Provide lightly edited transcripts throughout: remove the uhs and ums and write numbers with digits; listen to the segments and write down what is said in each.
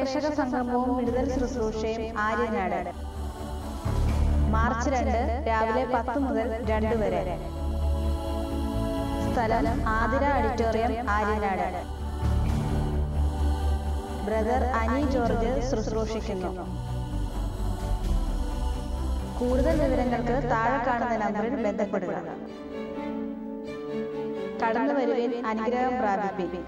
പ്രേക്ഷക സംഗമവും വിടുതൽ ശുശ്രൂഷയും ആര്യനാട്. മാർച്ച് 2 രാവിലെ 10 മുതൽ 2 വരെ. സ്ഥലം ആതിര ഓഡിറ്റോറിയം, ആര്യനാട്. ബ്രദർ അനി ജോർജ് ശുശ്രൂഷിക്കുന്നു. കൂടുതൽ വിവരങ്ങൾക്ക് താഴെ കാണുന്ന നമ്പറിൽ ബന്ധപ്പെടുക. കടന്നു വരുവിൻ, അനുഗ്രഹം പ്രാപിപ്പിൻ.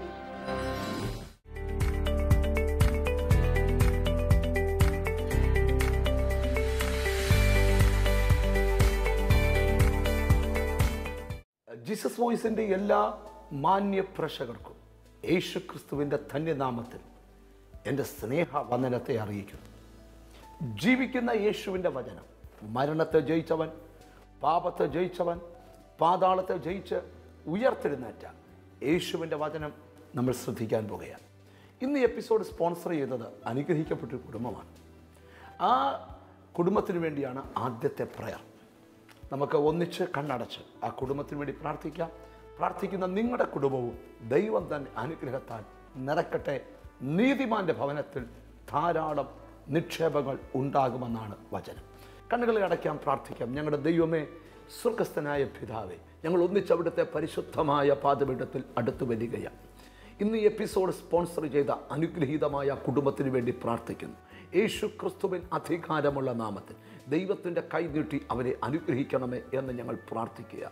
ജീസസ് വോയിസിൻ്റെ എല്ലാ മാന്യ പ്രേക്ഷകർക്കും യേശു ക്രിസ്തുവിൻ്റെ ധന്യനാമത്തിൽ എൻ്റെ സ്നേഹവന്ദനത്തെ അറിയിക്കുന്നു. ജീവിക്കുന്ന യേശുവിൻ്റെ വചനം മരണത്തെ ജയിച്ചവൻ, പാപത്തെ ജയിച്ചവൻ, പാതാളത്തെ ജയിച്ച് ഉയർത്തെഴുന്നേറ്റ യേശുവിൻ്റെ വചനം നമ്മൾ ശ്രദ്ധിക്കാൻ പോകുകയാണ്. ഇന്ന് ഈ എപ്പിസോഡ് സ്പോൺസർ ചെയ്തത് അനുഗ്രഹിക്കപ്പെട്ടൊരു കുടുംബമാണ്. ആ കുടുംബത്തിന് വേണ്ടിയാണ് ആദ്യത്തെ പ്രയർ. നമുക്ക് ഒന്നിച്ച് കണ്ണടച്ച് ആ കുടുംബത്തിന് വേണ്ടി പ്രാർത്ഥിക്കാം. പ്രാർത്ഥിക്കുന്ന നിങ്ങളുടെ കുടുംബവും ദൈവം തന്നെ അനുഗ്രഹത്താൽ നിറക്കട്ടെ. നീതിമാന്റെ ഭവനത്തിൽ ധാരാളം നിക്ഷേപങ്ങൾ ഉണ്ടാകുമെന്നാണ് വചനം. കണ്ണുകളെ അടയ്ക്കാം, പ്രാർത്ഥിക്കാം. ഞങ്ങളുടെ ദൈവമേ, സ്വർഗസ്ഥനായ പിതാവേ, ഞങ്ങൾ ഒന്നിച്ച് അവിടുത്തെ പരിശുദ്ധമായ പാദപീഠത്തിൽ അടുത്തു വരികയാണ്. ഇന്ന് ഈ എപ്പിസോഡ് സ്പോൺസർ ചെയ്ത അനുഗ്രഹീതമായ കുടുംബത്തിന് വേണ്ടി പ്രാർത്ഥിക്കുന്നു. യേശു ക്രിസ്തുവിൻ അധികാരമുള്ള നാമത്തിൽ ദൈവത്തിൻ്റെ കൈ നീട്ടി അവരെ അനുഗ്രഹിക്കണമേ എന്ന് ഞങ്ങൾ പ്രാർത്ഥിക്കുക.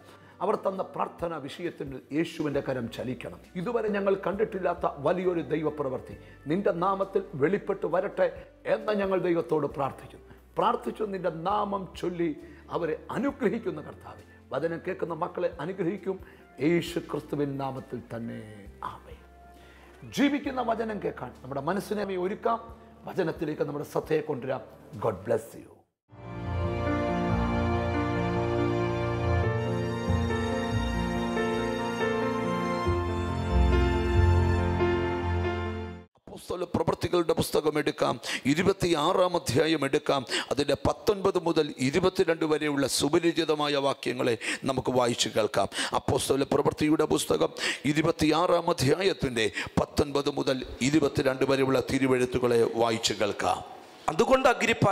അവർ തന്ന പ്രാർത്ഥന വിഷയത്തിൽ യേശുവിൻ്റെ കരം ചലിക്കണം. ഇതുവരെ ഞങ്ങൾ കണ്ടിട്ടില്ലാത്ത വലിയൊരു ദൈവപ്രവൃത്തി നിന്റെ നാമത്തിൽ വെളിപ്പെട്ട് വരട്ടെ എന്ന് ഞങ്ങൾ ദൈവത്തോട് പ്രാർത്ഥിച്ചു നിന്റെ നാമം ചൊല്ലി അവരെ അനുഗ്രഹിക്കുന്ന കർത്താവേ, വചനം കേൾക്കുന്ന മക്കളെ അനുഗ്രഹിക്കും യേശു ക്രിസ്തുവിൻ നാമത്തിൽ തന്നെ, ആമേൻ. ജീവിക്കുന്ന വചനം കേൾക്കാൻ നമ്മുടെ മനസ്സിനെ ഒരുക്കാം. വചനത്തിലേക്ക് നമ്മുടെ ശ്രദ്ധയെ കൊണ്ടുവരാം. God bless U. പ്രവൃത്തികളുടെ പുസ്തകം എടുക്കാം, 26-ാം അധ്യായം എടുക്കാം. അതിൻ്റെ 19 മുതൽ 22 വരെയുള്ള സുപരിചിതമായ വാക്യങ്ങളെ നമുക്ക് വായിച്ചു കേൾക്കാം. അപ്പോസ്തല പ്രവൃത്തിയുടെ പുസ്തകം 26-ാം അധ്യായത്തിൻ്റെ 19 മുതൽ 22 വരെയുള്ള തിരുവെഴുത്തുകളെ വായിച്ചു കേൾക്കാം. അതുകൊണ്ട് അഗ്രിപ്പാ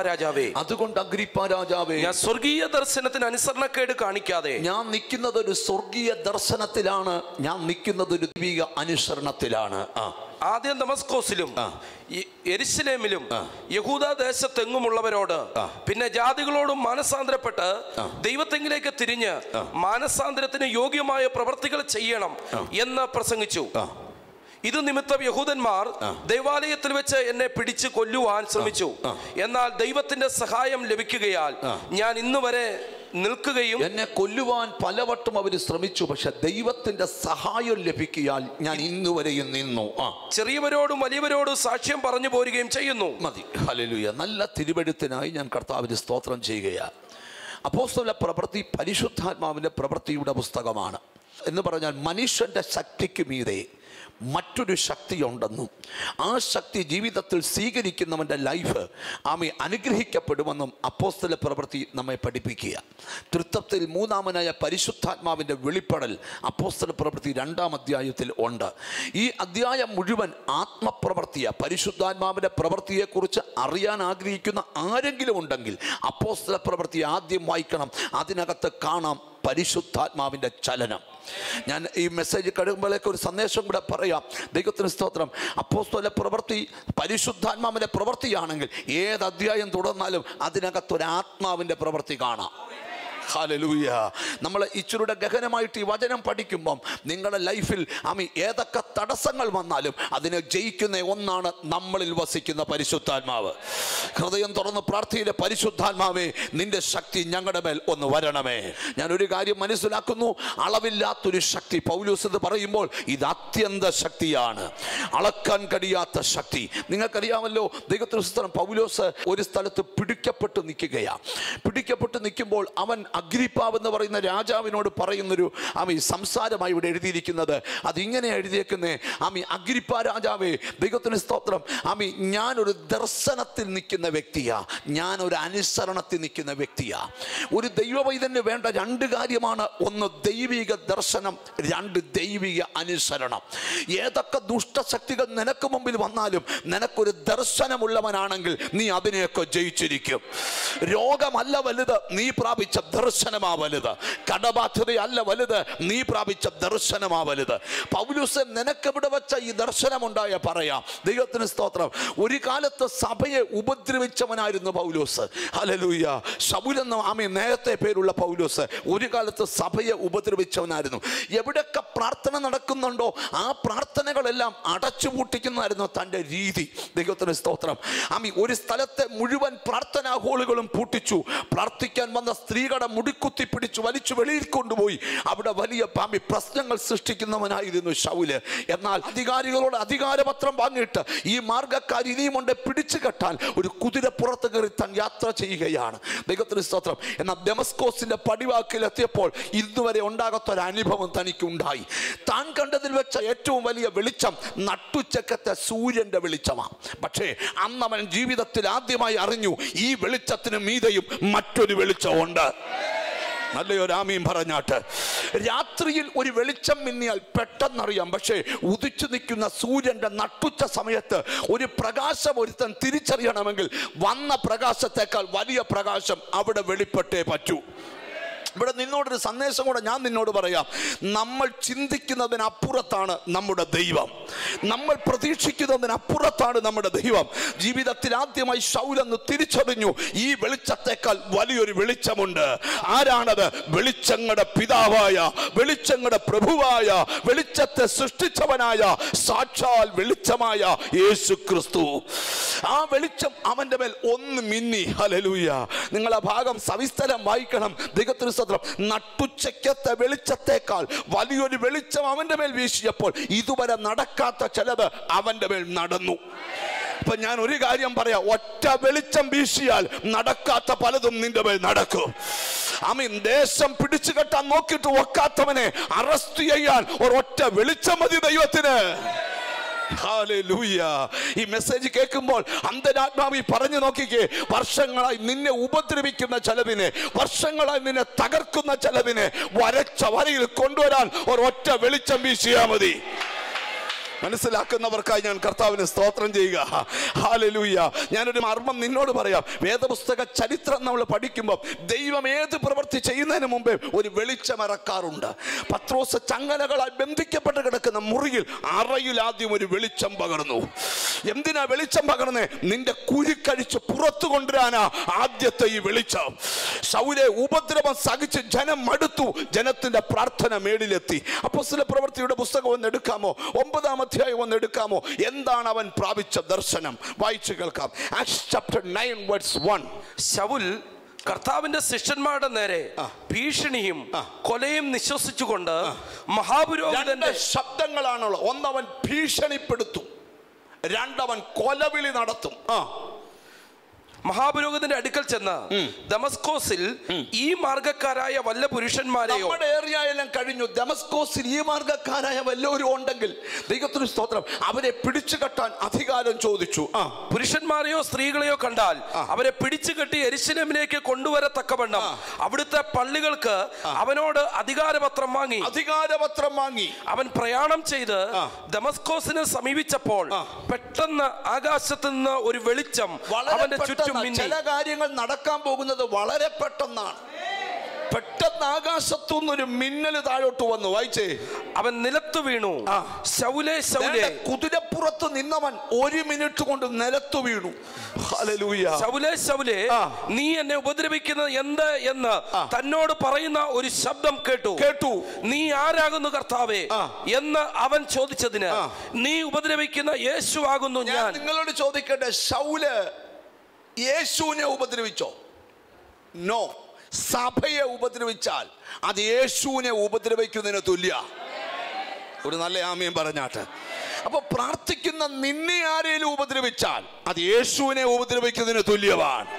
രാജാവേ, ഞാൻ സ്വർഗീയ ദർശനത്തിന് അനുസരണക്കേട് കാണിക്കാതെ ഞാൻ നിൽക്കുന്നത് ഒരു സ്വർഗീയ ദർശനത്തിലാണ്. ഞാൻ നിൽക്കുന്നത് ഒരു ദൈവിക അനുസരണത്തിലാണ്. ആദ്യം ദമസ്കോസിലും യെരുശലേമിലും യഹൂദ ദേശത്തെങ്ങുമുള്ളവരോട് പിന്നെ ജാതികളോടും മാനസാന്തരപ്പെട്ട് ദൈവത്തെങ്കിലേക്ക് തിരിഞ്ഞ് മാനസാന്തരത്തിന് യോഗ്യമായ പ്രവർത്തികൾ ചെയ്യണം എന്ന് പ്രസംഗിച്ചു. ഇത് നിമിത്തം യഹൂദന്മാർ ദൈവാലയത്തിൽ വെച്ച് എന്നെ പിടിച്ച് കൊല്ലുവാൻ ശ്രമിച്ചു. എന്നാൽ ദൈവത്തിന്റെ സഹായം ലഭിക്കുകയാൽ ഞാൻ ഇന്ന് വരെ നിൽക്കുകയും, എന്നെ കൊല്ലുവാൻ പലവട്ടം അവർ ശ്രമിച്ചു, പക്ഷെ ദൈവത്തിന്റെ സഹായം ലഭിക്കുകയാൽ ഞാൻ ഇന്നുവരെയും നിന്നു. ചെറിയവരോടും വലിയവരോടും സാക്ഷ്യം പറഞ്ഞു പോരുകയും ചെയ്യുന്നു. മതി. ഹല്ലേലൂയ. നല്ല തിരുവെഴുത്തിനായി ഞാൻ കർത്താവിന് സ്തോത്രം ചെയ്യുകയാണ്. അപ്പോസ്തല പ്രവൃത്തി പരിശുദ്ധാത്മാവിന്റെ പ്രവൃത്തിയുടെ പുസ്തകമാണ്. എന്ന് പറഞ്ഞാൽ മനുഷ്യന്റെ ശക്തിക്ക് മീതെ മറ്റൊരു ശക്തിയുണ്ടെന്നും ആ ശക്തി ജീവിതത്തിൽ സ്വീകരിക്കുന്നവൻ്റെ ലൈഫ് അനുഗ്രഹിക്കപ്പെടുമെന്നും അപ്പോസ്തല പ്രവൃത്തി നമ്മെ പഠിപ്പിക്കുക. തൃത്വത്തിൽ മൂന്നാമനായ പരിശുദ്ധാത്മാവിൻ്റെ വെളിപ്പെടൽ അപ്പോസ്തല പ്രവൃത്തി 2-ാം അധ്യായത്തിൽ ഉണ്ട്. ഈ അധ്യായം മുഴുവൻ ആത്മപ്രവൃത്തിയാണ്. പരിശുദ്ധാത്മാവിൻ്റെ പ്രവൃത്തിയെക്കുറിച്ച് അറിയാൻ ആഗ്രഹിക്കുന്ന ആരെങ്കിലും ഉണ്ടെങ്കിൽ അപ്പോസ്തല പ്രവൃത്തി ആദ്യം വായിക്കണം. അതിനകത്ത് കാണാം പരിശുദ്ധാത്മാവിൻ്റെ ചലനം. ഞാൻ ഈ മെസ്സേജ് കഴിയുമ്പോഴേക്ക് ഒരു സന്ദേശം കൂടെ പറയാം. ദൈവത്തിന് സ്തോത്രം. അപ്പോസ്തല പ്രവൃത്തി പരിശുദ്ധാത്മാവിൻ്റെ പ്രവൃത്തിയാണെങ്കിൽ ഏത് അധ്യായം തുടർന്നാലും അതിനകത്തൊരു ആത്മാവിൻ്റെ പ്രവൃത്തി കാണാം. ഹല്ലേലൂയ. നമ്മൾ ഇച്ചിരൂടെ ഗഹനമായിട്ട് ഈ വചനം പഠിക്കുമ്പം നിങ്ങളുടെ ലൈഫിൽ ഏതൊക്കെ തടസ്സങ്ങൾ വന്നാലും അതിനെ ജയിക്കുന്ന ഒന്നാണ് നമ്മളിൽ വസിക്കുന്ന പരിശുദ്ധാത്മാവ്. ഹൃദയം തുറന്ന് പ്രാർത്ഥിയിലെ പരിശുദ്ധാത്മാവേ, നിന്റെ ശക്തി ഞങ്ങളുടെ മേൽ ഒന്ന് വരണമേ. ഞാനൊരു കാര്യം മനസ്സിലാക്കുന്നു, അളവില്ലാത്തൊരു ശക്തി. പൗലോസ് എന്ന് പറയുമ്പോൾ ഇത് അത്യന്ത ശക്തിയാണ്, അളക്കാൻ കഴിയാത്ത ശക്തി. നിങ്ങൾക്കറിയാമല്ലോ, ദൈവത്തിന് സ്തോത്രം, പൗലോസ് ഒരു സ്ഥലത്ത് പിടിക്കപ്പെട്ട് നിൽക്കുകയാണ്. പിടിക്കപ്പെട്ട് നിൽക്കുമ്പോൾ അവൻ അഗ്രിപ്പാവ് എന്ന് പറയുന്ന രാജാവിനോട് പറയുന്നൊരു സംസാരമായി ഇവിടെ എഴുതിയിരിക്കുന്നത്. അതിങ്ങനെ എഴുതിയേക്കുന്നേ, അഗ്രിപ്പ രാജാവേ, ദൈവത്തിന് സ്തോത്രം, ഞാനൊരു ദർശനത്തിൽ നിൽക്കുന്ന വ്യക്തിയാ, ഞാനൊരു അനുസരണത്തിൽ നിൽക്കുന്ന വ്യക്തിയാ. ഒരു ദൈവവൈതന് വേണ്ട രണ്ട് കാര്യമാണ്: ഒന്ന് ദൈവിക ദർശനം, രണ്ട് ദൈവിക അനുസരണം. ഏതൊക്കെ ദുഷ്ടശക്തികൾ നിനക്ക് മുമ്പിൽ വന്നാലും നിനക്കൊരു ദർശനമുള്ളവനാണെങ്കിൽ നീ അതിനെയൊക്കെ ജയിച്ചിരിക്കും. രോഗമല്ല വലുത്, നീ പ്രാപിച്ച ദർശനമാ വലുത്. കടബാധ്യതയല്ല വലുത്, നീ പ്രാപിച്ച ദർശനമാ വലുത്. പൗലോസേ, നിനക്കെവിടെ വെച്ച ഈ ദർശനമുണ്ടായ പറയാം. ദൈവത്തിന് സ്തോത്രം. ഒരു കാലത്ത് സഭയെ ഉപദ്രവിച്ചവനായിരുന്നു പൗലോസ്. ഹല്ലേലൂയ. ശൗലെന്ന് നേരത്തെ പേരുള്ള പൗലോസ് ഒരു കാലത്ത് സഭയെ ഉപദ്രവിച്ചവനായിരുന്നു. എവിടെയൊക്കെ പ്രാർത്ഥന നടക്കുന്നുണ്ടോ ആ പ്രാർത്ഥനകളെല്ലാം അടച്ചുപൂട്ടിക്കുന്നതായിരുന്നു തൻ്റെ രീതി. ദൈവത്തിന് സ്തോത്രം. ഒരു സ്ഥലത്തെ മുഴുവൻ പ്രാർത്ഥനാ ഹോളുകളും പൂട്ടിച്ചു. പ്രാർത്ഥിക്കാൻ വന്ന സ്ത്രീകളുടെ മുടിക്കുത്തി പിടിച്ചു വലിച്ചു വെളിയിൽ കൊണ്ടുപോയി അവിടെ വലിയ പ്രശ്നങ്ങൾ സൃഷ്ടിക്കുന്നവനായിരുന്നു ശൗല്. എന്നാൽ അധികാരികളോട് അധികാരപത്രം വാങ്ങിയിട്ട് ഈ മാർഗ്ഗക്കാർ ഇനിയുമുണ്ട് പിടിച്ചു കെട്ടാൻ ഒരു കുതിരപ്പുറത്ത് കയറി താൻ യാത്ര ചെയ്യുകയാണ്. ദൈവത്തിന് സ്തോത്രം. എന്നാൽ ദമസ്കോസിന്റെ പടിവാക്കിൽ എത്തിയപ്പോൾ ഇതുവരെ ഉണ്ടാകാത്തൊരു അനുഭവം തനിക്കുണ്ടായി. താൻ കണ്ടതിൽ വെച്ച ഏറ്റവും വലിയ വെളിച്ചം നട്ടുച്ചക്കത്തെ സൂര്യന്റെ വെളിച്ചമാണ്. പക്ഷേ അന്ന് അവൻ ജീവിതത്തിൽ ആദ്യമായി അറിഞ്ഞു, ഈ വെളിച്ചത്തിന് മീതെയും മറ്റൊരു വെളിച്ചമുണ്ട്. നല്ലൊരു ആമീൻ പറഞ്ഞാട്ട്. രാത്രിയിൽ ഒരു വെളിച്ചം മിന്നിയാൽ പെട്ടെന്നറിയാം. പക്ഷേ ഉദിച്ചു നിൽക്കുന്ന സൂര്യന്റെ നട്ടുച്ച സമയത്ത് ഒരു പ്രകാശം ഒരുത്തൻ തിരിച്ചറിയണമെങ്കിൽ വന്ന പ്രകാശത്തെക്കാൾ വലിയ പ്രകാശം അവിടെ വെളിപ്പെട്ടേ പറ്റൂ. ഇവിടെ നിന്നോടൊരു സന്ദേശം കൂടെ ഞാൻ നിന്നോട് പറയാം. നമ്മൾ ചിന്തിക്കുന്നതിനപ്പുറത്താണ് നമ്മുടെ ദൈവം. നമ്മൾ പ്രതീക്ഷിക്കുന്നതിനപ്പുറത്താണ് നമ്മുടെ ദൈവം. ജീവിതത്തിൽ ആദ്യമായി ശൗലെന്ന് തിരിച്ചറിഞ്ഞു, ഈ വെളിച്ചത്തെക്കാൾ വലിയൊരു വെളിച്ചമുണ്ട്. ആരാണത്? വെളിച്ചങ്ങളുടെ പിതാവായ, വെളിച്ചങ്ങളുടെ പ്രഭുവായ, വെളിച്ചത്തെ സൃഷ്ടിച്ചവനായ സാക്ഷാൽ വെളിച്ചമായ യേശു ക്രിസ്തു. ആ വെളിച്ചം അവന്റെ മേൽ ഒന്ന് മിന്നി. ഹല്ലേലൂയ. നിങ്ങൾ ആ ഭാഗം സവിസ്തരം വായിക്കണം. ദൈവത്തിന് നട്ടുച്ചക്കത്തെ വെളിച്ചത്തേക്കാൾ വലിയൊരു വെളിച്ചം അവന്റെ മേൽ വീശിയപ്പോൾ ഇതുവരെ നടക്കാത്ത ചിലത് അവന്റെ മേൽ നടന്നു. അപ്പൊ ഞാൻ ഒരു കാര്യം പറയാം, ഒറ്റ വെളിച്ചം വീശിയാൽ നടക്കാത്ത പലതും നിന്റെ മേൽ നടക്കും. ദേശം പിടിച്ചു കെട്ടാൻ നോക്കിയിട്ട് ഒക്കാത്തവനെ അറസ്റ്റ് ചെയ്യാൻ ഒരൊറ്റ വെളിച്ചം മതി ദൈവത്തിന്. ഹല്ലേലൂയ. ഈ മെസ്സേജ് കേൾക്കുമ്പോൾ അന്തരാത്മാവി പറഞ്ഞു നോക്കിക്കേ, വർഷങ്ങളായി നിന്നെ ഉപദ്രവിക്കുന്ന ചിലതിനെ, വർഷങ്ങളായി നിന്നെ തകർക്കുന്ന ചിലതിനെ വരച്ച വരയിൽ കൊണ്ടുവരാൻ ഒരൊറ്റ വെളിച്ചം വീശിയാ മതി. മനസ്സിലാക്കുന്നവർക്കായി ഞാൻ കർത്താവിനെ സ്തോത്രം ചെയ്യുക. ഹല്ലേലൂയ. ഞാനൊരു മർമ്മം നിന്നോട് പറയാം. വേദപുസ്തക ചരിത്രം നമ്മൾ പഠിക്കുമ്പോൾ ദൈവം ഏത് പ്രവൃത്തി ചെയ്യുന്നതിന് മുമ്പേ ഒരു വെളിച്ചം ഇറക്കാറുണ്ട്. പത്രോസ് ചങ്ങലകളാൽ ബന്ധിക്കപ്പെട്ട് കിടക്കുന്ന മുറിയിൽ അറയിൽ ആദ്യം ഒരു വെളിച്ചം പകർന്നു. എന്തിനാ വെളിച്ചം പകർന്നേ? നിന്റെ കുരുക്കഴിച്ച് പുറത്തു കൊണ്ടുവരാനാ ആദ്യത്തെ ഈ വെളിച്ചം. ശൗലെ ഉപദ്രവം സഹിച്ച് ജനം മടുത്തു. ജനത്തിന്റെ പ്രാർത്ഥന മേളിലെത്തി. അപ്പോസ്തല പ്രവൃത്തിയുടെ പുസ്തകം ഒന്ന് എടുക്കാമോ? 9-ാം അധ്യായം ഒന്ന് എടുക്കാമോ? എന്താണ് അവൻ പ്രാപിച്ച ദർശനം? വായിച്ചു കേൾക്കാം. Acts chapter 9 verse 1. ശൗൽ കർത്താവിന്റെ ശിഷ്യന്മാരുടെ നേരെ ഭീഷണിയും കൊലയും നിശ്വസിച്ചുകൊണ്ട് മഹാപുരോഹിതന്റെ ശബ്ദങ്ങളാണുള്ളത്. ഒന്നവൻ ഭീഷണിപ്പെടുത്തും, രണ്ടവൻ കൊലവിളി നടത്തും. മഹാപുരോഹിതന്റെ അടുക്കൽ ചെന്ന് ദമസ്കോസിൽ ഈ മാർഗക്കാരായ വല്ല പുരുഷന്മാരെയോ, നമ്മുടെ ഏറിയയെല്ലാം കഴിഞ്ഞു, ദമസ്കോസിൽ ഈ മാർഗക്കാരായ വല്ലവരും ഉണ്ടെങ്കിൽ ദൈവത്തിന് സ്തോത്രം, അവരെ പിടിച്ചു കെട്ടാൻ അധികാരം ചോദിച്ചു. പുരുഷന്മാരെയോ സ്ത്രീകളെയോ കണ്ടാൽ അവരെ പിടിച്ചു കെട്ടി യെരുശലേമിലേക്ക് കൊണ്ടുവരത്തക്കവണ്ണം അവിടുത്തെ പള്ളികൾക്ക് അവനോട് അധികാരപത്രം വാങ്ങി അവൻ പ്രയാണം ചെയ്ത് ദമസ്കോസിനെ സമീപിച്ചപ്പോൾ പെട്ടെന്ന് ആകാശത്ത് നിന്ന് ഒരു വെളിച്ചം അവന്റെ ചുറ്റും. ചില കാര്യങ്ങൾ നടക്കാൻ പോകുന്നത് വളരെ പെട്ടെന്നാണ്. പെട്ടെന്ന് ആകാശത്തുനിന്നൊരു മിന്നൽ താഴോട്ട് വന്നു. വായിച്ചേ. അവൻ നിലത്ത് വീണു. ശൗലേ ശൗലേ. കുതിരപ്പുറത്ത് നിന്നവൻ 1 മിനിറ്റ് കൊണ്ട് നിലത്ത് വീണു. ഹല്ലേലൂയ. ശൗലേ ശൗലേ, നീ എന്നെ ഉപദ്രവിക്കുന്നത് എന്ത് എന്ന് തന്നോട് പറയുന്ന ഒരു ശബ്ദം കേട്ടു. നീ ആരാകുന്നു കർത്താവേ എന്ന് അവൻ ചോദിച്ചതിന്, നീ ഉപദ്രവിക്കുന്ന യേശു ആകുന്നു ഞാൻ. നിങ്ങളോട് ചോദിക്കട്ടെ, ശൗല് യേശുവിനെ ഉപദ്രവിച്ചോ? നോ. സഭയെ ഉപദ്രവിച്ചാൽ അത് യേശുവിനെ ഉപദ്രവിക്കുന്നതിന് തുല്യ. ഒരു നല്ല ആമീൻ പറഞ്ഞാട്ട്. അപ്പൊ പ്രാർത്ഥിക്കുന്ന നിന്നെ ആരെങ്കിലും ഉപദ്രവിച്ചാൽ അത് യേശുവിനെ ഉപദ്രവിക്കുന്നതിന് തുല്യമാണ്.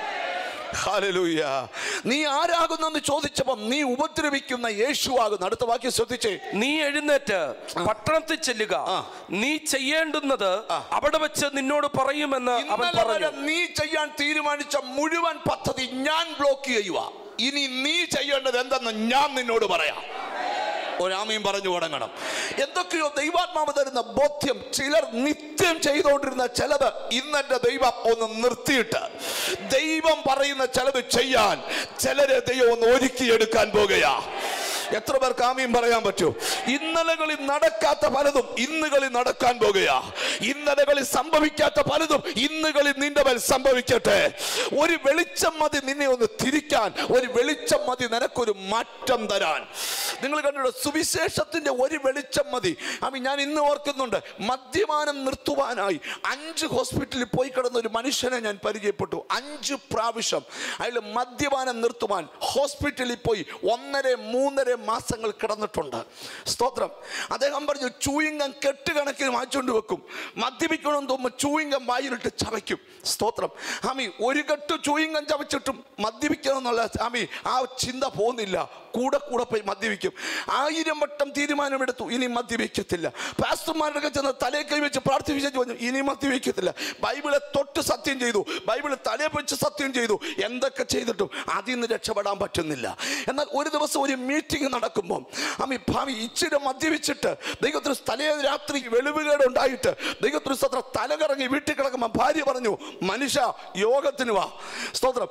ഹല്ലേലൂയ. നീ ആരാകുന്നെന്ന് ചോദിച്ചപ്പോൾ നീ ഉപദ്രവിക്കുന്ന യേശുവാകുന്നു. അടുത്ത വാക്യം ശ്രദ്ധിച്ചേ. നീ എഴുന്നേറ്റ് പട്ടണത്തിൽ ചെല്ലുക, നീ ചെയ്യേണ്ടുന്നത് അവിടെ വെച്ച് നിന്നോട് പറയുമെന്ന് അവൻ പറഞ്ഞു. നീ ചെയ്യാൻ തീരുമാനിച്ച മുഴുവൻ പദ്ധതി ഞാൻ ബ്ലോക്ക് ചെയ്യുക. ഇനി നീ ചെയ്യേണ്ടത് എന്തെന്ന് ഞാൻ നിന്നോട് പറയാം. ഒരാമയും പറഞ്ഞു തുടങ്ങണം. എന്തൊക്കെയോ ദൈവാത്മാവ് തരുന്ന ബോധ്യം. ചിലർ നിത്യം ചെയ്തുകൊണ്ടിരുന്ന ചിലത് ഇന്നെന്റെ ദൈവം ഒന്ന് നിർത്തിയിട്ട് ദൈവം പറയുന്ന ചിലത് ചെയ്യാൻ ചിലരെ ദൈവം ഒന്ന് ഒരുക്കിയെടുക്കാൻ പോകുകയാ. എത്ര പേർക്ക് ആമീൻ പറയാൻ പറ്റും? ഇന്നലകളിൽ നടക്കാത്ത പലതും ഇന്നുകളിൽ നടക്കാൻ പോകുകയാ. ഇന്നലകളിൽ സംഭവിക്കാത്ത പലതും ഇന്നുകളിൽ നിന്റെ മേൽ സംഭവിക്കട്ടെ. ഒരു വെളിച്ചം മതി നിന്നെ ഒന്ന് തിരിക്കാൻ. ഒരു വെളിച്ചം മതി നിനക്കൊരു മാറ്റം തരാൻ. നിങ്ങൾ കണ്ടിട്ടുണ്ടോ? സുവിശേഷത്തിന്റെ ഒരു വെളിച്ചം മതി. ഞാൻ ഇന്ന് ഓർക്കുന്നുണ്ട്, മദ്യപാനം നിർത്തുവാനായി 5 ഹോസ്പിറ്റലിൽ പോയി കിടന്ന ഒരു മനുഷ്യനെ ഞാൻ പരിചയപ്പെട്ടു. 5 പ്രാവശ്യം അയാൾ മദ്യപാനം നിർത്തുവാൻ ഹോസ്പിറ്റലിൽ പോയി 1.5-3 മാസങ്ങൾ കിടന്നിട്ടുണ്ട്. സ്തോത്രം. അദ്ദേഹം പറഞ്ഞു, ചൂയിങ്കം കെട്ടുകണക്കിന് വാങ്ങിച്ചുകൊണ്ട് വെക്കും. മദ്യപിക്കണമെന്ന് തോന്നുമ്പോൾ ചൂയിങ്കം വായിലിട്ട് ചവയ്ക്കും. സ്തോത്രം. ഒരു കെട്ട് ചൂയിങ്കം ചവച്ചിട്ടും മദ്യപിക്കണം എന്നുള്ള ആ ചിന്ത പോകുന്നില്ല. കൂടെ കൂടെ പോയി മദ്യപിക്കും. 1000 വട്ടം തീരുമാനമെടുത്തു, ഇനി മദ്യപിക്കത്തില്ല. പാസ്റ്റർമാരുടെ ചെന്ന് തലേ കൈ വെച്ച് പ്രാർത്ഥിച്ചു പറഞ്ഞു, ഇനി മദ്യപിക്കത്തില്ല. ബൈബിളെ തൊട്ട് സത്യം ചെയ്തു, ബൈബിള് തലേ വെച്ച് സത്യം ചെയ്തു. എന്തൊക്കെ ചെയ്തിട്ടും അതിൽ നിന്ന് രക്ഷപ്പെടാൻ പറ്റുന്നില്ല. എന്നാൽ ഒരു ദിവസം ഒരു മീറ്റിംഗ് നടക്കുമ്പോൾ ഇച്ചിരി മദ്യപിച്ചിട്ട് ദൈവത്തിന് തലേ രാത്രി വെളിവുകേട് ഉണ്ടായിട്ട് ദൈവത്തിന് സ്തോത്രം തലകറങ്ങി വീട്ടിൽ കിടക്കുമ്പോൾ ഭാര്യ പറഞ്ഞു, മനുഷ്യ യോഗത്തിന് വാ. സ്തോത്രം.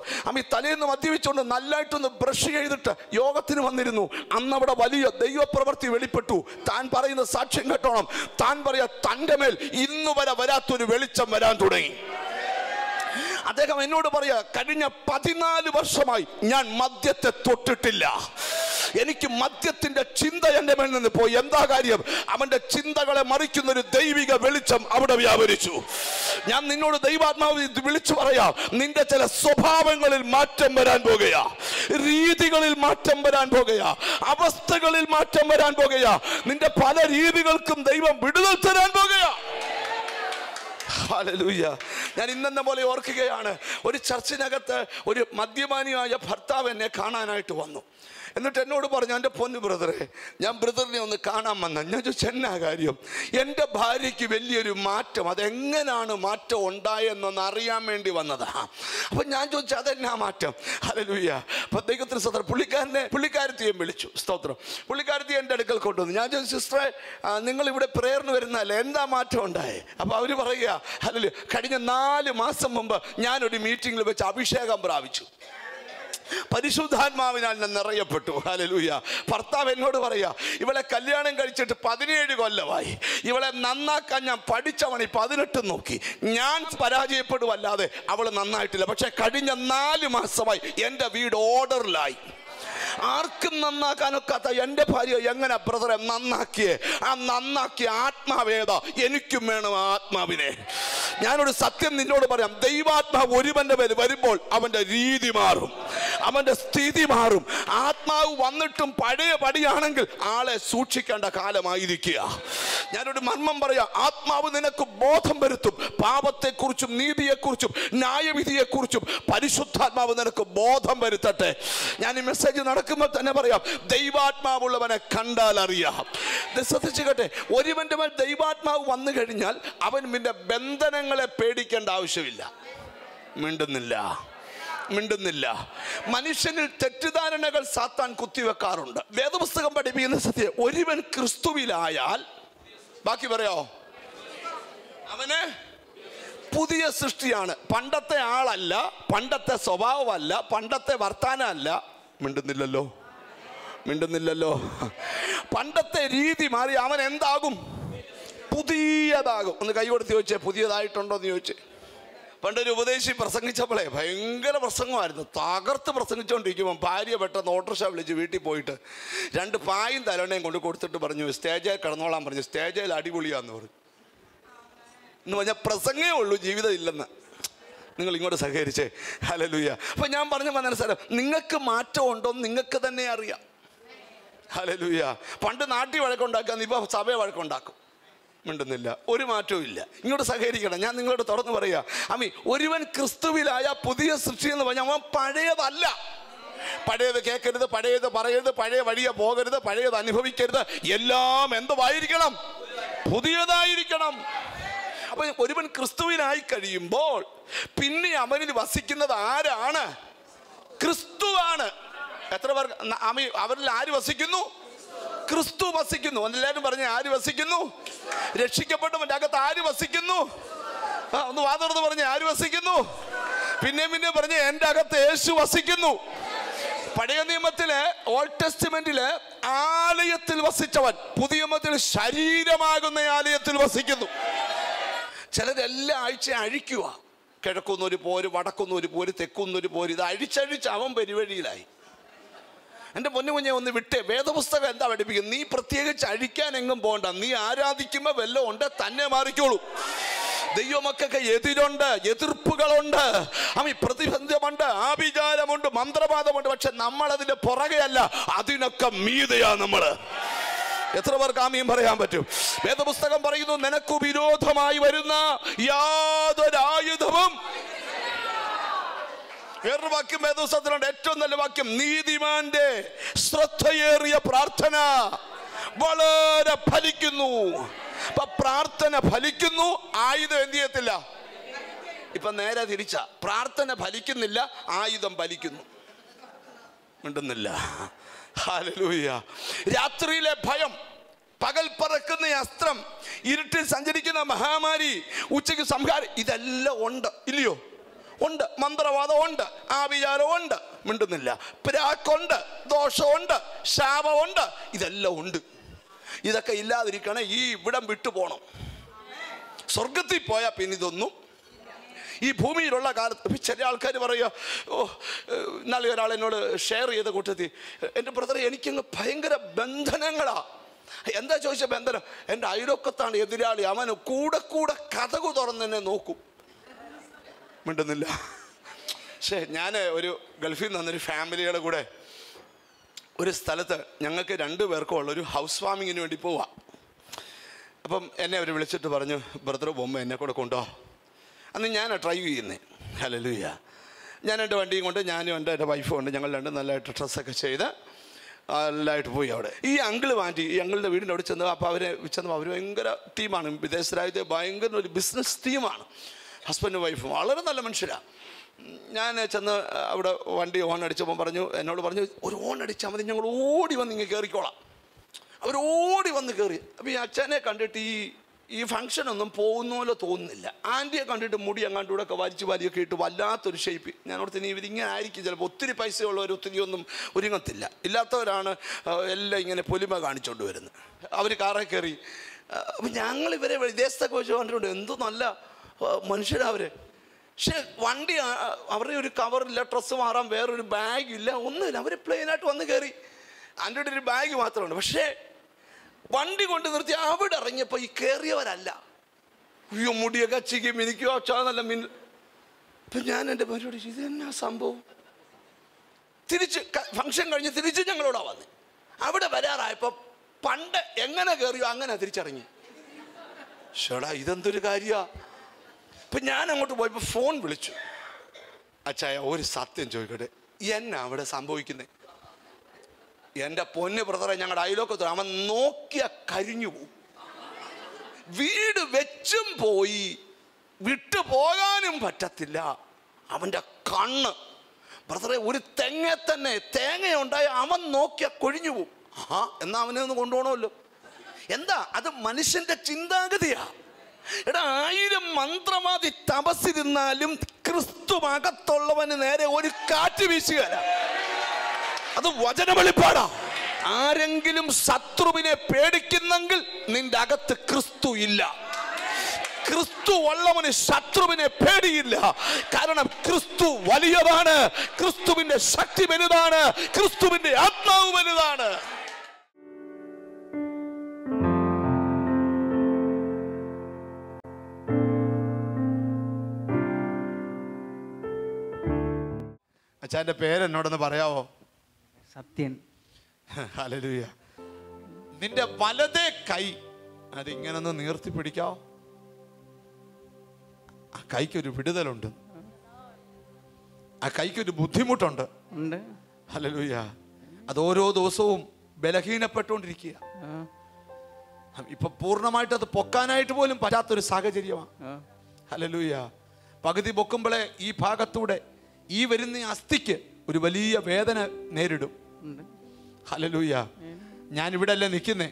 തലേന്ന് മദ്യപിച്ചുകൊണ്ട് നല്ലതായിട്ടൊന്ന് ബ്രഷ് ചെയ്തിട്ട് യോഗത്തിന് വന്നിരുന്നു. അന്ന് അവിടെ വലിയ ദൈവപ്രവൃത്തി വെളിപ്പെട്ടു. താൻ പറയുന്ന സാക്ഷ്യം കേട്ടോണം. താൻ പറയാ, തൻ്റെ മേൽ ഇന്നു വരെ വരാത്തൊരു വെളിച്ചം വരാൻ തുടങ്ങി. അദ്ദേഹം എന്നോട് പറയാ, കഴിഞ്ഞ 14 വർഷമായി ഞാൻ മദ്യത്തെ തൊട്ടിട്ടില്ല. എനിക്ക് മദ്യത്തിന്റെ ചിന്ത എൻ്റെ മേൽ നിന്ന് പോയി. എന്താ കാര്യം? അവന്റെ ചിന്തകളെ മറിക്കുന്ന ഒരു ദൈവിക വെളിച്ചം അവിടെ വ്യാപരിച്ചു. ഞാൻ നിന്നോട് ദൈവാത്മാവ് വിളിച്ചു പറയാം, നിന്റെ ചില സ്വഭാവങ്ങളിൽ മാറ്റം വരാൻ പോകുകയാ, രീതികളിൽ മാറ്റം വരാൻ പോകുകയാ, അവസ്ഥകളിൽ മാറ്റം വരാൻ പോകുകയാ. നിന്റെ പല രീതികൾക്കും ദൈവം വിടുതൽ തരാൻ പോകുകയാ. ഹല്ലേലൂയ. ഞാൻ ഇന്നെന്ന പോലെ ഓർക്കുകയാണ്, ഒരു ചർച്ചിനകത്ത് ഒരു മദ്യപാനിയായ ഭർത്താവ് എന്നെ കാണാനായിട്ട് വന്നു. എന്നിട്ട് എന്നോട് പറഞ്ഞു, എൻ്റെ പൊന്നു ബ്രദറെ, ഞാൻ ബ്രദറിനെ ഒന്ന് കാണാൻ വന്ന. ഞാൻ ചോദിച്ചു, എന്നാ കാര്യം? എൻ്റെ ഭാര്യയ്ക്ക് വലിയൊരു മാറ്റം, അതെങ്ങനെയാണ് മാറ്റം ഉണ്ടായെന്നൊന്ന് അറിയാൻ വേണ്ടി വന്നതാ. അപ്പം ഞാൻ ചോദിച്ചു, അതെന്നാ മാറ്റം? ഹല്ലേലൂയ. അപ്പം ദൈവത്തിന് സ്തോത്രം. പുള്ളിക്കാരത്തിയെ വിളിച്ചു. സ്തോത്രം. പുള്ളിക്കാരത്തി എൻ്റെ അടുക്കൽ കൊണ്ടുവന്നു. ഞാൻ ചോദിച്ചു, സിസ്റ്ററെ, നിങ്ങളിവിടെ പ്രേയറിന് വരുന്നതല്ലേ, എന്താ മാറ്റം ഉണ്ടായേ? അപ്പോൾ അവർ പറയുക, ഹല്ലേലൂയ, കഴിഞ്ഞ 4 മാസം മുമ്പ് ഞാനൊരു മീറ്റിങ്ങിൽ വെച്ച് അഭിഷേകം പ്രാപിച്ചു, പരിശുദ്ധാത്മാവിനാൽ ഞാൻ നിറയപ്പെട്ടു. ഹല്ലേലൂയ. ഭർത്താവ് എന്നോട് പറയാ, ഇവളെ കല്യാണം കഴിച്ചിട്ട് 17 കൊല്ലമായി. ഇവളെ നന്നാക്കാൻ ഞാൻ പഠിച്ചവണി 18 നോക്കി. ഞാൻ പരാജയപ്പെടുവല്ലാതെ അവൾ നന്നായിട്ടില്ല. പക്ഷെ കഴിഞ്ഞ 4 മാസമായി എൻ്റെ വീട് ഓർഡറിലായി. ആർക്കും നന്നാക്കാനൊക്കാത്ത എൻ്റെ ഭാര്യ എങ്ങനെ ബ്രദറെ നന്നാക്കിയേ? ആ നന്നാക്കിയ ആത്മാവേദ എനിക്കും വേണം ആ ആത്മാവിനെ. ഞാനൊരു സത്യം നിന്നോട് പറയാം, ദൈവാത്മാവ് ഒരുവന്റെ പേര് വരുമ്പോൾ അവന്റെ രീതി മാറും, അവന്റെ സ്ഥിതി മാറും. ആത്മാവ് വന്നിട്ടും പഴയ പടിയാണെങ്കിൽ ആളെ സൂക്ഷിക്കേണ്ട കാലമായിരിക്കുക. ഞാനൊരു മർമ്മം പറയാം, ആത്മാവ് നിനക്ക് ബോധം വരുത്തും. പാപത്തെക്കുറിച്ചും നീതിയെക്കുറിച്ചും ന്യായവിധിയെക്കുറിച്ചും പരിശുദ്ധാത്മാവ് നിനക്ക് ബോധം വരുത്തട്ടെ. ഞാൻ ഈ മെസ്സേജ് നടക്കുമ്പോൾ തന്നെ പറയാം, ദൈവാത്മാവുള്ളവനെ കണ്ടാൽ അറിയാം. ശ്രദ്ധിച്ചുകട്ടെ, ഒരുവന്റെ മേൽ ദൈവാത്മാവ് വന്നു കഴിഞ്ഞാൽ അവൻ പിന്നെ ബന്ധനങ്ങളെ പേടിക്കേണ്ട ആവശ്യമില്ല. മിണ്ടുന്നില്ല. മനുഷ്യനിൽ തെറ്റിദ്ധാരണകൾ സാത്താൻ കുത്തിവെക്കാറുണ്ട്. വേദപുസ്തകം പഠിപ്പിക്കുന്ന സത്യം, ഒരുവൻ ക്രിസ്തുവിലായാൽ, ബാക്കി പറയോ, അവന് പുതിയ സൃഷ്ടിയാണ്. പണ്ടത്തെ ആളല്ല, പണ്ടത്തെ സ്വഭാവമല്ല, പണ്ടത്തെ വർത്താനമല്ല. മിണ്ടുന്നില്ലല്ലോ. പണ്ടത്തെ രീതി മാറി അവൻ എന്താകും? പുതിയതാകും. ഒന്ന് കൈ കൊടുത്ത് ചോദിച്ചേ, പുതിയതായിട്ടുണ്ടോ എന്ന് ചോദിച്ചേ. പണ്ടൊരു ഉപദേശി പ്രസംഗിച്ചപ്പോഴേ ഭയങ്കര പ്രസംഗമായിരുന്നു. തകർത്ത് പ്രസംഗിച്ചുകൊണ്ടിരിക്കുമ്പോൾ ഭാര്യ പെട്ടെന്ന് ഓട്ടോറിക്ഷ വിളിച്ച് വീട്ടിൽ പോയിട്ട് 2 പായും തലവണയും കൊണ്ട് കൊടുത്തിട്ട് പറഞ്ഞു, സ്റ്റേജിൽ കിടന്നോളാൻ പറഞ്ഞു. സ്റ്റേജിൽ അടിപൊളിയാന്ന് പറഞ്ഞു. എന്ന് പറഞ്ഞാൽ പ്രസംഗമേ ഉള്ളൂ, ജീവിതം ഇല്ലെന്ന്. നിങ്ങൾ ഇങ്ങോട്ട് സഹകരിച്ചേ. ഹല്ലേലൂയ. അപ്പം ഞാൻ പറഞ്ഞു മനസ്സിലാക്കാം, നിങ്ങൾക്ക് മാറ്റം ഉണ്ടോന്ന് നിങ്ങൾക്ക് തന്നെ അറിയാം. ഹല്ലേലൂയ. പണ്ട് നാട്ടിൽ വഴക്കുണ്ടാക്കാൻ ഇപ്പോൾ സഭയെ വഴക്കുണ്ടാക്കും. മിണ്ടുന്നില്ല. ഒരു മാറ്റവും ഇല്ല. ഇങ്ങോട്ട് സഹകരിക്കണം. ഞാൻ നിങ്ങളോട് തുറന്നു പറയാ, ഒരുവൻ ക്രിസ്തുവിലായ പുതിയ സൃഷ്ടി എന്ന് പറഞ്ഞാൽ അവൻ പഴയതല്ല. പഴയത് കേൾക്കരുത്, പഴയത് പറയരുത്, പഴയ വഴിയെ പോകരുത്, പഴയത് അനുഭവിക്കരുത്. എല്ലാം എന്തുമായിരിക്കണം? പുതിയതായിരിക്കണം. അപ്പൊ ഒരുവൻ ക്രിസ്തുവിനായി കഴിയുമ്പോൾ പിന്നെ അവനിൽ വസിക്കുന്നത് ആരാണ്? ക്രിസ്തുവാണ്. എത്ര പേർ അവരിൽ ആര് വസിക്കുന്നു? ക്രിസ്തു വസിക്കുന്നു. എല്ലാവരും പറഞ്ഞ ആര് വസിക്കുന്നു? രക്ഷിക്കപ്പെട്ടവന്റെ അകത്ത് ആര് വസിക്കുന്നു? ഒന്ന് വാതുറന്ന് പറഞ്ഞ ആര് വസിക്കുന്നു? പിന്നെ പറഞ്ഞ എന്റെ അകത്ത് യേശു വസിക്കുന്നു. പഴയ നിയമത്തില്, ഓൾഡ് ടെസ്റ്റ്മെന്റില് ആലയത്തിൽ വസിച്ചവൻ പുതിയ നിയമത്തിൽ ശരീരമാകുന്ന ആലയത്തിൽ വസിക്കുന്നു. ചിലരെല്ലാ ആഴ്ച അഴിക്കുക. കിഴക്കുന്നൊരു പോര്, വടക്കുന്നൊരു പോര്, തെക്കുന്നൊരു പോര്. ഇത് അഴിച്ചഴിച്ച് അവൻ പെരുവഴിയിലായി. എൻ്റെ പൊന്നുകുഞ്ഞെ ഒന്ന് വിട്ടേ. വേദപുസ്തകം എന്താ പഠിപ്പിക്കുന്നത്? നീ പ്രത്യേകിച്ച് അഴിക്കാൻ എങ്ങും പോകണ്ട. നീ ആരാധിക്കുമ്പോൾ വല്ലതും ഉണ്ട്, തന്നെ മാറിക്കോളൂ. ദൈവമക്കൊക്കെ എതിരുണ്ട്, എതിർപ്പുകളുണ്ട്, പ്രതിബന്ധമുണ്ട്, ആഭിചാരമുണ്ട്, മന്ത്രവാദമുണ്ട്. പക്ഷെ നമ്മളതിന്റെ പുറകെയല്ല, അതിനൊക്കെ മീതെയാ നമ്മള്. എത്ര പേർക്ക് ആമീൻ പറയാൻ പറ്റും? വേദപുസ്തകം പറയുന്നു, നിനക്ക് വിരോധമായി വരുന്ന യാതൊരായുധവും. വേറൊരു വാക്യം വേദപുസ്തകത്തിലുണ്ട്, ഏറ്റവും നല്ല വാക്യം, നീതിമാന്റെ ശ്രദ്ധയേറിയ പ്രാർത്ഥന വളരെ ഫലിക്കുന്നു. അപ്പൊ പ്രാർത്ഥന ഫലിക്കുന്നു, ആയുധം എന്ത് ചെയ്യത്തില്ല. ഇപ്പൊ നേരെ തിരിച്ച, പ്രാർത്ഥന ഫലിക്കുന്നില്ല, ആയുധം ഫലിക്കുന്നു. മിണ്ടുന്നില്ല. ഹല്ലേലൂയ. രാത്രിയിലെ ഭയം, പകൽ പറക്കുന്ന അസ്ത്രം, ഇരുട്ടിൽ സഞ്ചരിക്കുന്ന മഹാമാരി, ഉച്ചയ്ക്ക് സംഹാരം, ഇതെല്ലാം ഉണ്ട്. ഇല്ലയോ? ഉണ്ട്. മന്ത്രവാദം ഉണ്ട്, ആഭിചാരം ഉണ്ട്. മിണ്ടുന്നില്ല. പ്രാക്കുണ്ട്, ദോഷമുണ്ട്, ശാപമുണ്ട്, ഇതെല്ലാം ഉണ്ട്. ഇതൊക്കെ ഇല്ലാതിരിക്കണേ ഈ ഇവിടം വിട്ടു പോണം. സ്വർഗത്തിൽ പോയാൽ പിന്നെ ഇതൊന്നും ഈ ഭൂമിയിലുള്ള കാലത്ത്. ചില ആൾക്കാർ പറയുക, ഇന്നാളെ ഒരാൾ എന്നോട് ഷെയർ ചെയ്ത കൂട്ടത്തിൽ, എൻ്റെ ബ്രദറെ എനിക്കങ്ങ് ഭയങ്കര ബന്ധനങ്ങളാ. എന്താ ചോദിച്ച ബന്ധനം? എൻ്റെ അയൽവക്കത്താണ് എതിരാളി, അവന് കൂടെ കൂടെ കതകു തുറന്ന് എന്നെ നോക്കും. മിണ്ടുന്നില്ല. പക്ഷേ ഞാൻ ഒരു ഗൾഫിൽ നിന്ന് വന്നൊരു ഫാമിലിയുടെ കൂടെ ഒരു സ്ഥലത്ത് ഞങ്ങൾക്ക് 2 പേർക്കും ഉള്ളൊരു ഹൗസ് വാമിങ്ങിന് വേണ്ടി പോവാം. അപ്പം എന്നെ അവർ വിളിച്ചിട്ട് പറഞ്ഞു, ബ്രദർ ബൊമ്മ എന്നെ കൂടെ കൊണ്ടോ. അന്ന് ഞാൻ ഡ്രൈവ് ചെയ്യുന്നേ. ഹല്ലേലൂയ. ഞാൻ എൻ്റെ വണ്ടിയും കൊണ്ട്, ഞാനും എൻ്റെ വൈഫും ഉണ്ട്. ഞങ്ങൾ രണ്ടും നല്ലതായിട്ട് ഡ്രസ്സൊക്കെ ചെയ്ത് നല്ലതായിട്ട് പോയി. അവിടെ ഈ അങ്കിള് മാറ്റി, ഈ അങ്കിളിൻ്റെ വീടിൻ്റെ അവിടെ ചെന്ന്, അപ്പോൾ അവർ ഭയങ്കര ടീമാണ്, വിദേശരാജ്യത്തെ ഭയങ്കര ഒരു ബിസിനസ് ടീമാണ്. ഹസ്ബൻഡും വൈഫും വളരെ നല്ല മനുഷ്യരാണ്. ഞാൻ ചെന്ന് അവിടെ വണ്ടി ഓൺ അടിച്ചപ്പോൾ എന്നോട് പറഞ്ഞു, ഒരു ഓൺ അടിച്ചാൽ മതി, ഞങ്ങൾ ഓടി വന്ന് ഇങ്ങനെ കയറിക്കോളാം. അവർ ഓടി വന്ന് കയറി. അപ്പോൾ ഈ അച്ഛനെ കണ്ടിട്ട് ഈ ഫംഗ്ഷനൊന്നും പോകുന്ന പോലെ തോന്നുന്നില്ല. ആൻറ്റിയെ കണ്ടിട്ട് മുടി അങ്ങാണ്ടൂടെ ഒക്കെ വലിയൊക്കെ ഇട്ട് വല്ലാത്തൊരു ഷേപ്പ്. ഞാനോട് തന്നെ ഇവരിങ്ങനെ ആയിരിക്കും ചിലപ്പോൾ. ഒത്തിരി പൈസയുള്ളവർ ഒത്തിരിയൊന്നും ഒരുങ്ങത്തില്ല. ഇല്ലാത്തവരാണ് എല്ലാം ഇങ്ങനെ പൊലിമ കാണിച്ചുകൊണ്ട് വരുന്നത്. അവർ കാറിൽ കയറി. അപ്പം ഞങ്ങൾ ഇവരെ വിദേശത്തൊക്കെ വെച്ച് കണ്ടിട്ടുണ്ട്. എന്തോ നല്ല മനുഷ്യരവർ. പക്ഷെ വണ്ടി അവരുടെ ഒരു കവറില്ല, ഡ്രസ്സ് മാറാൻ വേറൊരു ബാഗില്ല, ഒന്നുമില്ല. അവർ പ്ലെയിനായിട്ട് വന്ന് കയറി. അതിൻ്റെ ഒരു ബാഗ് മാത്രമുണ്ട്. പക്ഷേ വണ്ടി കൊണ്ട് നിർത്തി അവിടെ ഇറങ്ങിയപ്പോൾ ഈ കയറിയവരല്ല. അയ്യോ മുടിയൊക്കെ ചിക്കി മിനിക്കോ നല്ല മിൻ. ഇപ്പം ഞാൻ എൻ്റെ പരിപാടി, ഇത് എന്നാ സംഭവം? തിരിച്ച് ഫംഗ്ഷൻ കഴിഞ്ഞ് തിരിച്ച് ഞങ്ങളോടാ വന്ന്. അവിടെ വരാറായപ്പോൾ പണ്ട് എങ്ങനെ കയറിയോ അങ്ങനെ തിരിച്ചിറങ്ങി. ചേടാ ഇതെന്തൊരു കാര്യമാണ്. ഇപ്പം ഞാൻ അങ്ങോട്ട് പോയപ്പോൾ ഫോൺ വിളിച്ചു. അച്ചായ ഒരു സത്യം ചോദിക്കട്ടെ, എന്നാ അവിടെ സംഭവിക്കുന്നത്? എൻ്റെ പൊന്ന് ബ്രദറെ, ഞങ്ങളുടെ അയലോക്കത്ത് അവൻ നോക്കിയ കരിഞ്ഞു പോവും. വീട് വെച്ചും പോയി, വിട്ടു പോകാനും പറ്റത്തില്ല. അവൻ്റെ കണ്ണ് ബ്രദറെ, ഒരു തേങ്ങയുണ്ടായ അവൻ നോക്കിയ കൊഴിഞ്ഞു പോവും. എന്നാ അവനെ ഒന്ന് കൊണ്ടുപോകണമല്ലോ. എന്താ അത്? മനുഷ്യന്റെ ചിന്താഗതിയാ. എടാ, 1000 മന്ത്രവാദി തപസ്സിരുന്നാലും ക്രിസ്തു അകത്തുള്ളവന് നേരെ ഒരു കാറ്റ് വീശുകയല്ല. അത് വചന വെളിപ്പാടാ. ആരെങ്കിലും ശത്രുവിനെ പേടിക്കുന്നെങ്കിൽ നിന്റെ അകത്ത് ക്രിസ്തു ഇല്ല. ക്രിസ്തു ഉള്ളവന് ശത്രുവിനെ പേടിയില്ല. കാരണം ക്രിസ്തു വലിയതാണ്, ക്രിസ്തുവിന്റെ ശക്തി വലുതാണ്, ക്രിസ്തുവിന്റെ ആത്മാവ് വലുതാണ്. അച്ഛൻ്റെ പേര് എന്നോടൊന്ന് പറയാവോ? സത്യൻ. ഹല്ലേലൂയ. നിന്റെ വലതേ കൈ അതിങ്ങനൊന്ന് നീർത്തി പിടിക്കാവോ? ആ കൈക്കൊരു വിടുതലുണ്ട്, ആ കൈക്കൊരു ബുദ്ധിമുട്ടുണ്ട്. ഹല്ലേലൂയ. അത് ഓരോ ദിവസവും ബലഹീനപ്പെട്ടുകൊണ്ടിരിക്കുക. ഇപ്പൊ പൂർണ്ണമായിട്ട് അത് പൊക്കാനായിട്ട് പോലും പറ്റാത്തൊരു സാഹചര്യമാണ്. ഹല്ലേലൂയ. പകുതി പൊക്കുമ്പോഴേ ഈ ഭാഗത്തൂടെ ഈ വരുന്ന അസ്ഥിക്ക് ഒരു വലിയ വേദന നേരിടും. ഹല്ലേലൂയ. ഞാൻ ഇവിടെ അല്ലേ നിൽക്കുന്നേ.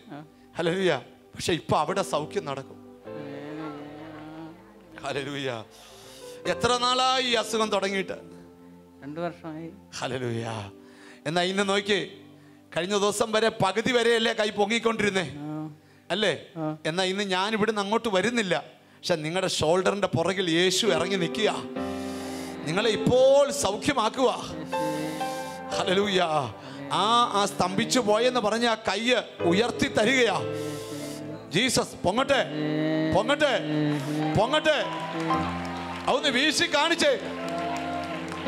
ഹല്ലേലൂയ. പക്ഷെ ഇപ്പൊ അവിടെ സൗഖ്യം നടക്കും. ഹല്ലേലൂയ. എത്ര നാളായി ഈ അസുഖം തുടങ്ങിയിട്ട്? 2 വർഷമായി. ഹല്ലേലൂയ. എന്നാ ഇന്ന് നോക്കിയേ, കഴിഞ്ഞ ദിവസം വരെ പകുതി വരെയല്ലേ കൈ പൊങ്ങിക്കൊണ്ടിരുന്നേ അല്ലേ? എന്നാ ഇന്ന് ഞാൻ ഇവിടുന്ന് അങ്ങോട്ട് വരുന്നില്ല. പക്ഷെ നിങ്ങളുടെ ഷോൾഡറിന്റെ പുറകിൽ യേശു ഇറങ്ങി നിൽക്കുക, നിങ്ങളെ ഇപ്പോൾ സൗഖ്യമാക്കുക. ഹല്ലേലൂയ. ആ സ്തംഭിച്ചു പോയെന്ന് പറഞ്ഞ ആ കൈ ഉയർത്തി തരികയാ. ജീസസ് പൊങ്ങട്ടെ, പൊങ്ങട്ടെ, പൊങ്ങട്ടെ. അതൊന്ന് വീശി കാണിച്ചേ.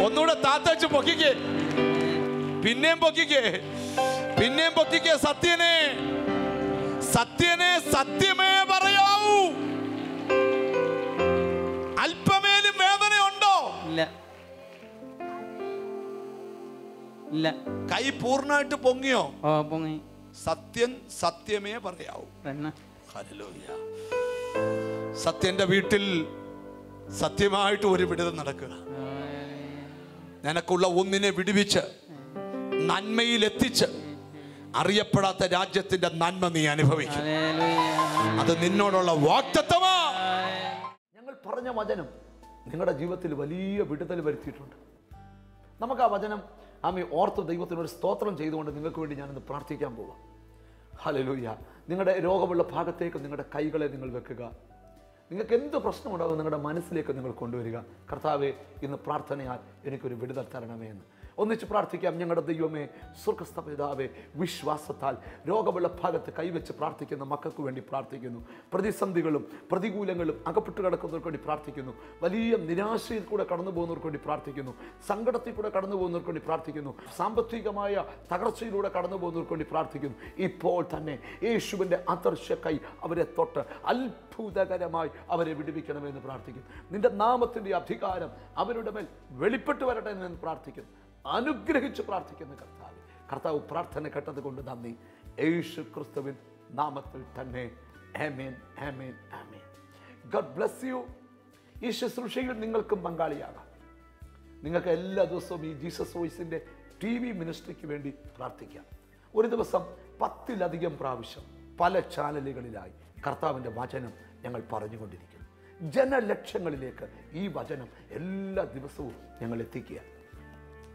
ഒന്നുകൂടെ താത്തച്ച് പൊക്കിക്കേ, പിന്നെയും പൊക്കിക്കേ, പിന്നെയും പൊക്കിക്കേ. സത്യനെ, സത്യനെ സത്യമേ പറയാവൂ. അല്പമേലും വേദനയുണ്ടോ? ഇല്ല, ഇല്ല. കൈ പൂർണ്ണമായിട്ട് പൊങ്ങിയോ? പൊങ്ങി. സത്യൻ സത്യമേ പറയാവൂ. ഹല്ലേലൂയ. സത്യന്റെ വീട്ടിൽ സത്യമായിട്ട് ഒരു വിടുതൽ നടക്കുക. നിനക്കുള്ള ഒന്നിനെ വിടുവിച്ച് നന്മയിൽ എത്തിച്ച് അറിയപ്പെടാത്ത രാജ്യത്തിന്റെ നന്മ നീ അനുഭവിക്കും. അത് നിന്നോടുള്ള വാഗ്ദത്തമാ. ഞങ്ങൾ പറഞ്ഞ വചനം നിങ്ങളുടെ ജീവിതത്തിൽ വലിയ വിടുതൽ വരുത്തിയിട്ടുണ്ട്. നമുക്ക് ആ വചനം ഓർത്ത് ദൈവത്തിനൊരു സ്തോത്രം ചെയ്തുകൊണ്ട് നിങ്ങൾക്ക് വേണ്ടി ഞാനിന്ന് പ്രാർത്ഥിക്കാൻ പോവാം. ഹല്ലേലൂയ. നിങ്ങളുടെ രോഗമുള്ള ഭാഗത്തേക്ക് നിങ്ങളുടെ കൈകളെ നിങ്ങൾ വെക്കുക. നിങ്ങൾക്ക് എന്ത് പ്രശ്നമുണ്ടാകും നിങ്ങളുടെ മനസ്സിലേക്ക് നിങ്ങൾ കൊണ്ടുവരിക. കർത്താവേ, ഇന്ന് പ്രാർത്ഥനയാൽ എനിക്കൊരു വിടുതൽ തരണമേ എന്ന് ഒന്നിച്ച് പ്രാർത്ഥിക്കാം. ഞങ്ങളുടെ ദൈവമേ, സ്വർഗ്ഗസ്ഥ പിതാവേ, വിശ്വാസത്താൽ രോഗമുള്ള ഭാഗത്ത് കൈവച്ച് പ്രാർത്ഥിക്കുന്ന മക്കൾക്ക് വേണ്ടി പ്രാർത്ഥിക്കുന്നു. പ്രതിസന്ധികളും പ്രതികൂലങ്ങളും അകപ്പെട്ട് കിടക്കുന്നവർക്ക് വേണ്ടി പ്രാർത്ഥിക്കുന്നു. വലിയ നിരാശയിൽ കൂടെ കടന്നു പോകുന്നവർക്ക് വേണ്ടി പ്രാർത്ഥിക്കുന്നു. സങ്കടത്തിൽ കൂടെ കടന്നു പോകുന്നവർക്ക് വേണ്ടി പ്രാർത്ഥിക്കുന്നു. സാമ്പത്തികമായ തകർച്ചയിലൂടെ കടന്നു പോകുന്നവർക്ക് വേണ്ടി പ്രാർത്ഥിക്കുന്നു. ഇപ്പോൾ തന്നെ യേശുവിൻ്റെ അദൃശ്യ കൈ അവരെ തൊട്ട് അത്ഭുതകരമായി അവരെ വിടുവിക്കണമെന്ന് പ്രാർത്ഥിക്കുന്നു. നിന്റെ നാമത്തിൻ്റെ അധികാരം അവരുടെ മേൽ വെളിപ്പെട്ട് വരട്ടെ എന്ന് പ്രാർത്ഥിക്കുന്നു. അനുഗ്രഹിച്ച് പ്രാർത്ഥിക്കുന്ന കർത്താവ് പ്രാർത്ഥന കേട്ടത് കൊണ്ട് നന്ദി. യേശു ക്രിസ്തുവിൻ നാമത്തിൽ തന്നെ. ആമേൻ, ആമേൻ, ആമേൻ. God bless you. ഈ ശുശ്രൂഷയിൽ നിങ്ങൾക്കും പങ്കാളിയാകാം. നിങ്ങൾക്ക് എല്ലാ ദിവസവും ഈ ജീസസ് വോയിസിൻ്റെ TV മിനിസ്ട്രിക്ക് വേണ്ടി പ്രാർത്ഥിക്കാം. ഒരു ദിവസം 10-ലധികം പ്രാവശ്യം പല ചാനലുകളിലായി കർത്താവിൻ്റെ വചനം ഞങ്ങൾ പറഞ്ഞുകൊണ്ടിരിക്കുന്നു. ജനലക്ഷങ്ങളിലേക്ക് ഈ വചനം എല്ലാ ദിവസവും ഞങ്ങൾ എത്തിക്കുക.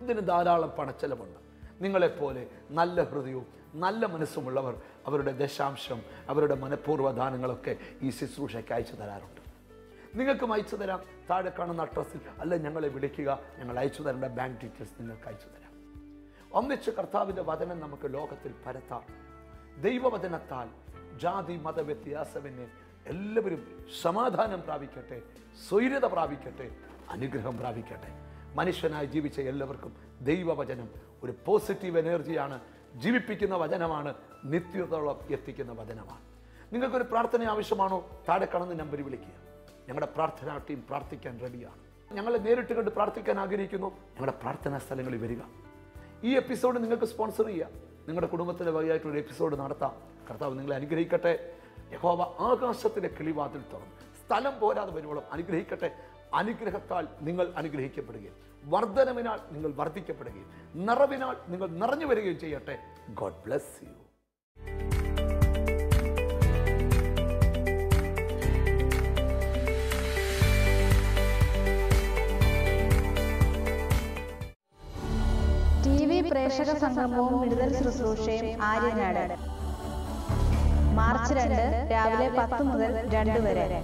ഇതിന് ധാരാളം പണച്ചെലവുണ്ട്. നിങ്ങളെപ്പോലെ നല്ല ഹൃദയവും നല്ല മനസ്സുമുള്ളവർ അവരുടെ ദശാംശം, അവരുടെ മനഃപൂർവ്വ ദാനങ്ങളൊക്കെ ഈ ശുശ്രൂഷയ്ക്ക് അയച്ചു തരാറുണ്ട്. നിങ്ങൾക്കും അയച്ചു തരാം. താഴെ കാണുന്ന അഡ്രസ്സിൽ അല്ല ഞങ്ങളെ വിളിക്കുക. ഞങ്ങൾ അയച്ചു തരേണ്ട ബാങ്ക് ഡീറ്റെയിൽസ് നിങ്ങൾക്ക് അയച്ചു തരാം. ഒന്നിച്ച് കർത്താവിൻ്റെ വചനം നമുക്ക് ലോകത്തിൽ പരത്താം. ദൈവവചനത്താൽ ജാതി മത വ്യത്യാസമെന്നെ എല്ലാവരും സമാധാനം പ്രാപിക്കട്ടെ, സ്വൈര്യത പ്രാപിക്കട്ടെ, അനുഗ്രഹം പ്രാപിക്കട്ടെ. മനുഷ്യനായി ജീവിച്ച എല്ലാവർക്കും ദൈവവചനം ഒരു പോസിറ്റീവ് എനർജിയാണ്, ജീവിപ്പിക്കുന്ന വചനമാണ്, നിത്യതയോളം എത്തിക്കുന്ന വചനമാണ്. നിങ്ങൾക്കൊരു പ്രാർത്ഥന ആവശ്യമാണോ? താഴെ കാണുന്ന നമ്പറിൽ വിളിക്കുക. ഞങ്ങളുടെ പ്രാർത്ഥനാ ടീം പ്രാർത്ഥിക്കാൻ റെഡിയാണ്. ഞങ്ങളെ നേരിട്ട് കണ്ട് പ്രാർത്ഥിക്കാൻ ആഗ്രഹിക്കുന്നു. ഞങ്ങളുടെ പ്രാർത്ഥനാ സ്ഥലങ്ങളിൽ വരിക. ഈ എപ്പിസോഡ് നിങ്ങൾക്ക് സ്പോൺസർ ചെയ്യാം. നിങ്ങളുടെ കുടുംബത്തിൻ്റെ വകയായിട്ടൊരു എപ്പിസോഡ് നടത്താം. കർത്താവ് നിങ്ങളെ അനുഗ്രഹിക്കട്ടെ. യഹോവ ആകാശത്തിലെ കിളിവാതിൽ തുറന്ന് സ്ഥലം പോരാതെ വരുവോളം അനുഗ്രഹിക്കട്ടെ. അനുഗ്രഹത്താൽ നിങ്ങൾ അനുഗ്രഹിക്കപ്പെടുകയും വർധനവിനാൽ നിങ്ങൾ വർദ്ധിക്കപ്പെടുകയും നിറവിനാൽ നിങ്ങൾ നിറഞ്ഞു വരികയും ചെയ്യട്ടെ. God bless U. TV പ്രേക്ഷക സംഗമവും വിടുതൽ ശുശ്രൂഷയും ആര്യനാട് മാർച്ച് 2 രാവിലെ 10 മുതൽ 2 വരെ.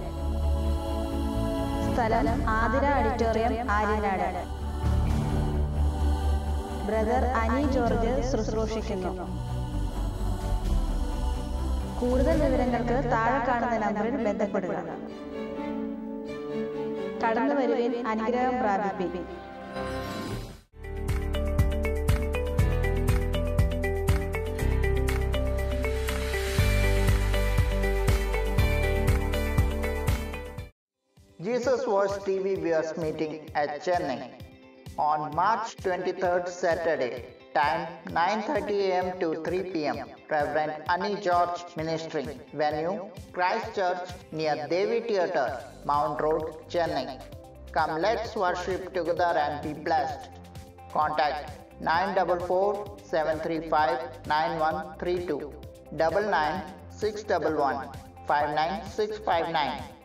സ്ഥലം ആതിര ഓഡിറ്റോറിയം, ആര്യനാട്. ബ്രദർ അനി ജോർജ് ശുശ്രൂഷിക്കുന്നു. കൂടുതൽ വിവരങ്ങൾക്ക് താഴെ കാണുന്ന നമ്പറിൽ ബന്ധപ്പെടുക. കടന്നു വരുവിൻ, അനുഗ്രഹം പ്രാപിപ്പിൻ. Jesus Voice TV Viewers Meeting at Chennai on March 23rd Saturday, time 9:30 a.m. to 3 p.m. Reverend Annie George Ministry. Venue Christ Church near Devi Theatre, Mount Road, Chennai. Come, let's worship together and be blessed. Contact 944-735-9132 99 611 59659.